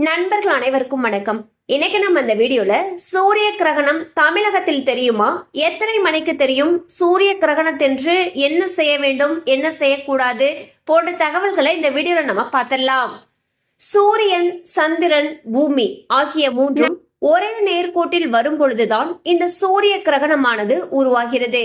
நண்பர்கள் அனைவருக்கும் வணக்கம். இன்னைக்கு நம்ம இந்த வீடியோல சூரிய கிரகணம் தமிழகத்தில் தெரியுமா, எத்தனை மணிக்கு தெரியும், சூரிய கிரகணத்தன்று என்ன செய்ய வேண்டும், என்ன செய்யக்கூடாது போன்ற தகவல்களை இந்த வீடியோல நம்ம பார்த்திடலாம். சூரியன், சந்திரன், பூமி ஆகிய மூன்றும் ஒரே நேர்கோட்டில் வரும் பொழுதுதான் இந்த சூரிய கிரகணமானது உருவாகிறது.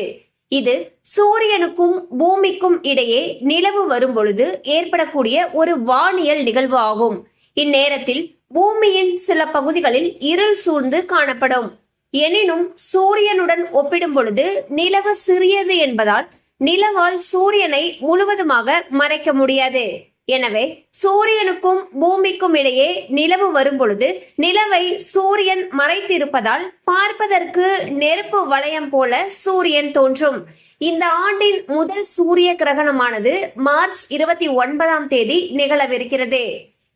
இது சூரியனுக்கும் பூமிக்கும் இடையே நிலவு வரும் பொழுது ஏற்படக்கூடிய ஒரு வானியல் நிகழ்வு ஆகும். இந்நேரத்தில் பூமியின் சில பகுதிகளில் இருள் சூழ்ந்து காணப்படும். எனினும் சூரியனுடன் ஒப்பிடும் பொழுது நிலவு சிறியது என்பதால் நிலவால் சூரியனை முழுவதுமாக மறைக்க முடியாது. எனவே சூரியனுக்கும் பூமிக்கும் இடையே நிலவு வரும் பொழுது நிலவை சூரியன் மறைத்திருப்பதால் பார்ப்பதற்கு நெருப்பு வளையம் போல சூரியன் தோன்றும். இந்த ஆண்டின் முதல் சூரிய கிரகணமானது மார்ச் 29 நிகழவிருக்கிறது.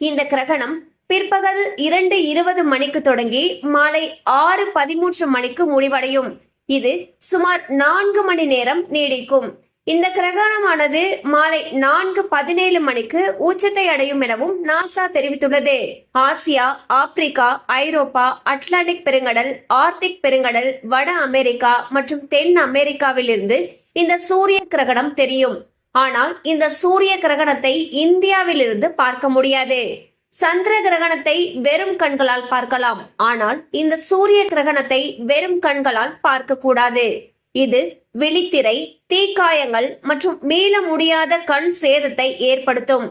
இந்த கிரகணம் பிற்பகல் 2:20 மணிக்கு தொடங்கி மாலை 6:13 மணிக்கு முடிவடையும். இது சுமார் 4 மணி நேரம் நீடிக்கும். இந்த கிரகணமானது மாலை 4:17 மணிக்கு உச்சத்தை அடையும் எனவும் நாசா தெரிவித்துள்ளது. ஆசியா, ஆப்பிரிக்கா, ஐரோப்பா, அட்லாண்டிக் பெருங்கடல், ஆர்டிக் பெருங்கடல், வட அமெரிக்கா மற்றும் தென் அமெரிக்காவில் இருந்து இந்த சூரிய கிரகணம் தெரியும். ஆனால் இந்த சூரிய கிரகணத்தை இந்தியாவில் இருந்து பார்க்க முடியாது. சந்திர கிரகணத்தை வெறும் கண்களால் பார்க்கலாம். ஆனால் இந்த சூரிய கிரகணத்தை வெறும் கண்களால் பார்க்க கூடாது. இது விழித்திரை, தீக்காயங்கள் மற்றும் மீள முடியாத கண் சேதத்தை ஏற்படுத்தும்.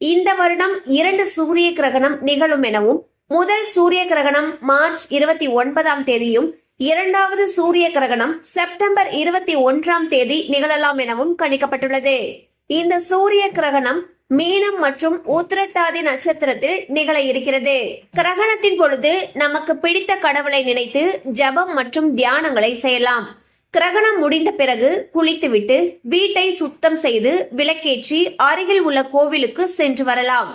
இந்த வருடம் 2 சூரிய கிரகணம் நிகழும் எனவும் முதல் சூரிய கிரகணம் மார்ச் 29 இரண்டாவது சூரிய கிரகணம் செப்டம்பர் 21 நிகழலாம் எனவும் கணிக்கப்பட்டுள்ளது. இந்த சூரிய கிரகணம் மீனம் மற்றும் உத்திரட்டாதி நட்சத்திரத்தில் நிகழ இருக்கிறது. கிரகணத்தின் பொழுது நமக்கு பிடித்த கடவுளை நினைத்து ஜபம் மற்றும் தியானங்களை செய்யலாம். கிரகணம் முடிந்த பிறகு குளித்துவிட்டு வீட்டை சுத்தம் செய்து விளக்கேற்றி அருகில் உள்ள கோவிலுக்கு சென்று வரலாம்.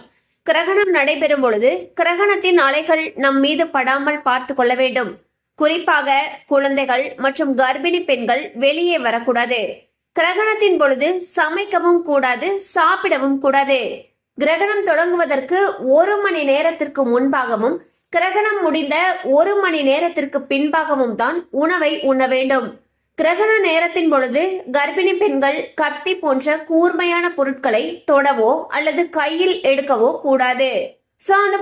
கிரகணம் நடைபெறும் பொழுது கிரகணத்தின் அலைகள் நம் மீது படாமல் பார்த்து கொள்ள வேண்டும். குறிப்பாக குழந்தைகள் மற்றும் கர்ப்பிணி பெண்கள் வெளியே வரக்கூடாது. கிரகணத்தின் பொழுது சமைக்கவும் கூடாது, சாப்பிடவும் கூடாது. கிரகணம் தொடங்குவதற்கு 1 மணி நேரத்திற்கு முன்பாகவும் கிரகணம் முடிந்த 1 மணி நேரத்திற்கு பின்பாகவும் தான் உணவை உண்ண வேண்டும். கிரகண நேரத்தின் பொழுது கர்ப்பிணி பெண்கள் கத்தி போன்ற கூர்மையான பொருட்களை தொடவோ அல்லது கையில் எடுக்கவோ கூடாது.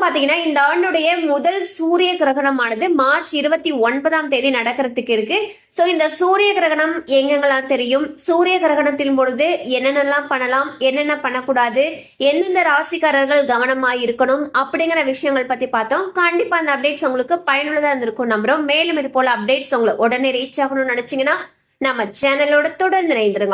பாத்தீங்கன்னா இந்த ஆண்டுடைய முதல் சூரிய கிரகணமானது மார்ச் 29 நடக்கிறதுக்கு இருக்கு. சோ இந்த சூரிய கிரகணம் எங்கெங்கெல்லாம் தெரியும், சூரிய கிரகணத்தின் பொழுது என்னென்னலாம் பண்ணலாம், என்னென்ன பண்ணக்கூடாது, எந்தெந்த ராசிக்காரர்கள் கவனமாய் இருக்கணும் அப்படிங்கிற விஷயங்கள் பத்தி பார்த்தோம். கண்டிப்பா அந்த அப்டேட்ஸ் உங்களுக்கு பயனுள்ளதா இருந்திருக்கும் நம்புறோம். மேலும் இது போல அப்டேட்ஸ் உங்களுக்கு உடனே ரீச் ஆகணும்னு நினைச்சீங்கன்னா நம்ம சேனலோட தொடர்ந்து இணைந்திருங்க.